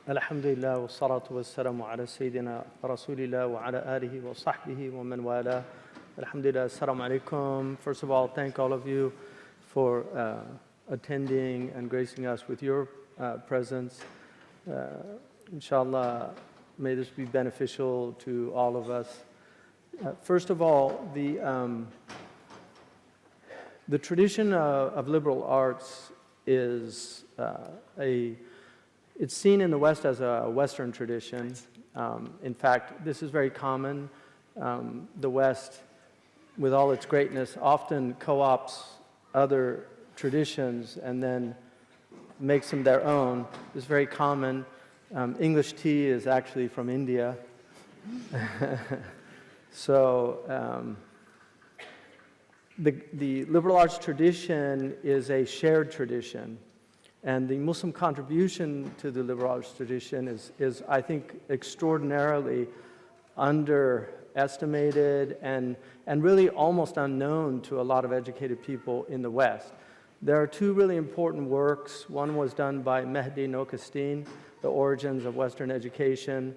Alhamdulillah wa salatu wa salamu ala Sayyidina Rasulillah wa ala alihi wa sahbihi wa man wala. Alhamdulillah, assalamu alaikum. First of all, thank all of you for attending and gracing us with your presence. Inshallah, may this be beneficial to all of us. First of all, the tradition of liberal arts is it's seen in the West as a Western tradition. In fact, this is very common. The West, with all its greatness, often co-opts other traditions and then makes them their own. It's very common. English tea is actually from India. So the liberal arts tradition is a shared tradition. And the Muslim contribution to the liberal arts tradition is, I think, extraordinarily underestimated and really almost unknown to a lot of educated people in the West. There are two really important works. One was done by Mehdi Nokastine, The Origins of Western Education,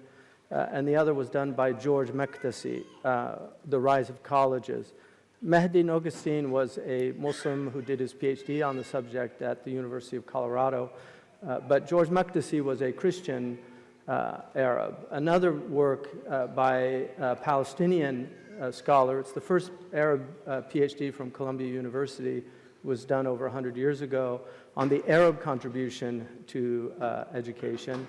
and the other was done by George Mektasi, The Rise of Colleges. Mehdi Nokastine was a Muslim who did his PhD on the subject at the University of Colorado, but George Mektasi was a Christian Arab. Another work by a Palestinian scholar, it's the first Arab PhD from Columbia University, was done over 100 years ago on the Arab contribution to education.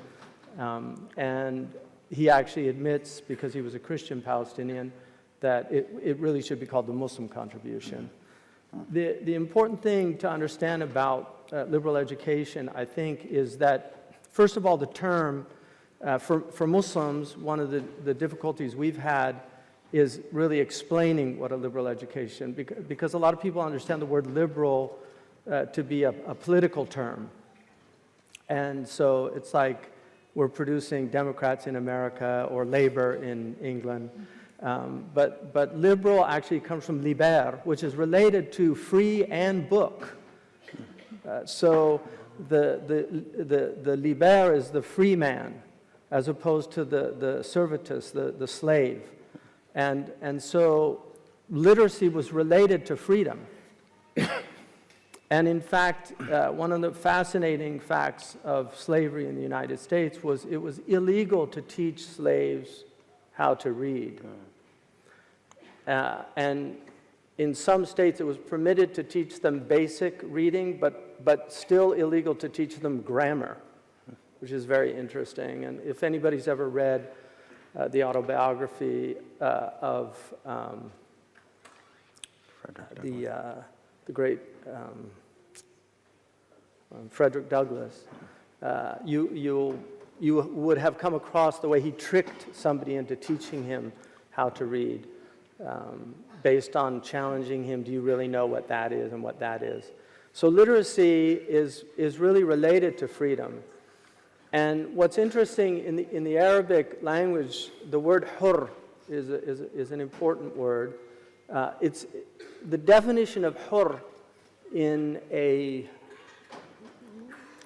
And he actually admits, because he was a Christian Palestinian, that it really should be called the Muslim contribution. The important thing to understand about liberal education, I think, is that, first of all, the term, for Muslims, one of the difficulties we've had is really explaining what a liberal education, because a lot of people understand the word liberal to be a political term. And so it's like we're producing Democrats in America or Labor in England. But liberal actually comes from liber, which is related to free and book. So the liber is the free man, as opposed to the servetus, the slave. And so literacy was related to freedom. And in fact, one of the fascinating facts of slavery in the United States was it was illegal to teach slaves how to read. And in some states it was permitted to teach them basic reading, but still illegal to teach them grammar, which is very interesting. And if anybody's ever read the autobiography of the great Frederick Douglass, you would have come across the way he tricked somebody into teaching him how to read, based on challenging him, do you really know what that is and what that is? So literacy is really related to freedom. And what's interesting, in the Arabic language, the word hur is an important word. It's the definition of hur in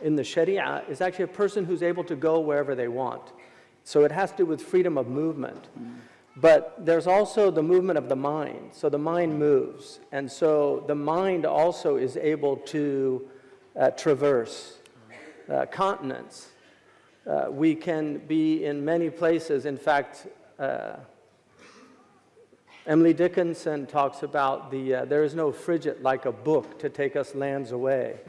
the Sharia is actually a person who's able to go wherever they want. So it has to do with freedom of movement. But there's also the movement of the mind. So the mind moves. And so the mind also is able to traverse continents. We can be in many places. In fact, Emily Dickinson talks about there is no frigate like a book to take us lands away.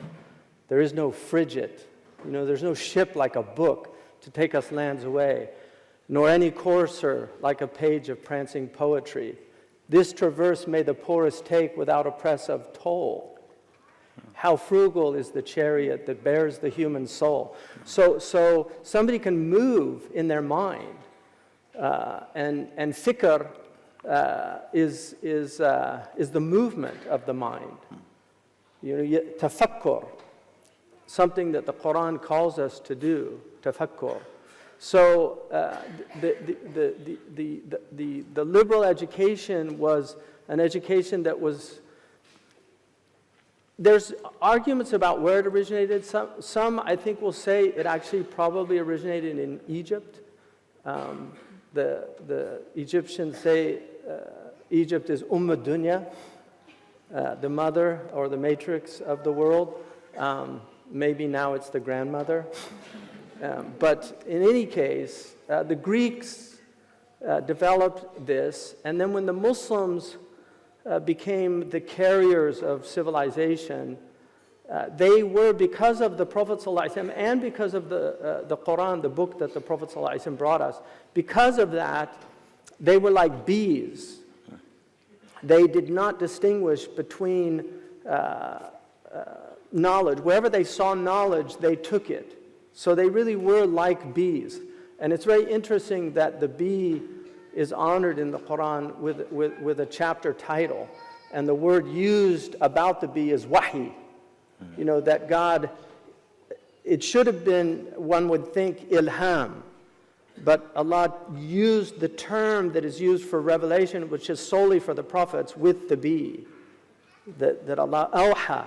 There is no frigate. There's no ship like a book to take us lands away, nor any courser like a page of prancing poetry. This traverse may the poorest take without oppress of toll. How frugal is the chariot that bears the human soul. So somebody can move in their mind, and fikr is the movement of the mind. Tafakkur, something that the Quran calls us to do, tafakkur. So the liberal education was an education that was There's arguments about where it originated. Some I think will say it actually probably originated in Egypt. The Egyptians say Egypt is Dunya, the mother or the matrix of the world. Maybe now it's the grandmother. But in any case, the Greeks developed this, and then when the Muslims became the carriers of civilization, they were, because of the Prophet ﷺ and because of the Quran, the book that the Prophet ﷺ brought us, because of that, they were like bees. They did not distinguish between knowledge. Wherever they saw knowledge, they took it. So they really were like bees. And it's very interesting that the bee is honored in the Quran with a chapter title. And the word used about the bee is wahi. You know, that God, it should have been, one would think, ilham. But Allah used the term that is used for revelation, which is solely for the prophets, with the bee. That Allah, awha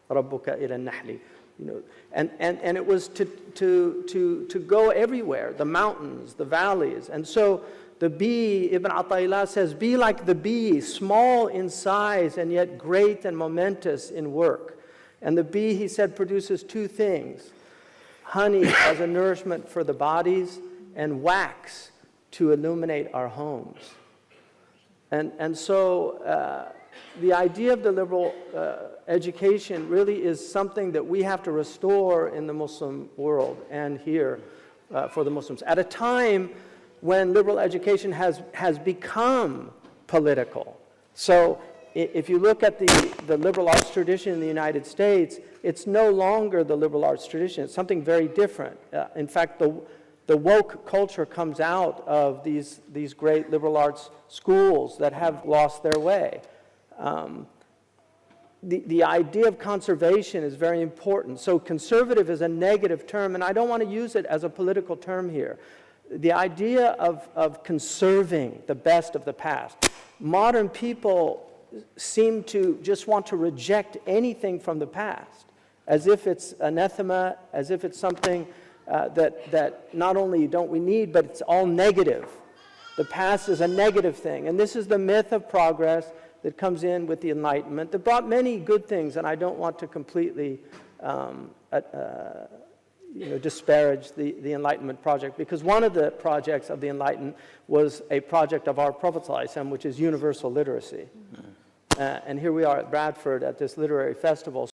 rabbuka ila nahli. You know, and it was to go everywhere, the mountains, the valleys. And so the bee, Ibn Ata'illah says, be like the bee, small in size and yet great and momentous in work. And the bee, he said, produces two things: honey as a nourishment for the bodies, and wax to illuminate our homes. And so the idea of the liberal education really is something that we have to restore in the Muslim world and here for the Muslims. At a time when liberal education has become political. So if you look at the liberal arts tradition in the United States, it's no longer the liberal arts tradition. It's something very different. In fact, the woke culture comes out of these great liberal arts schools that have lost their way. The idea of conservation is very important. So conservative is a negative term, and I don't want to use it as a political term here. The idea of conserving the best of the past. Modern people seem to just want to reject anything from the past, as if it's anathema, as if it's something that not only don't we need, but it's all negative. The past is a negative thing. And this is the myth of progress that comes in with the Enlightenment that brought many good things, and I don't want to completely disparage the Enlightenment project, because one of the projects of the Enlightenment was a project of our Prophet ﷺ, which is universal literacy. And here we are at Bradford at this literary festival.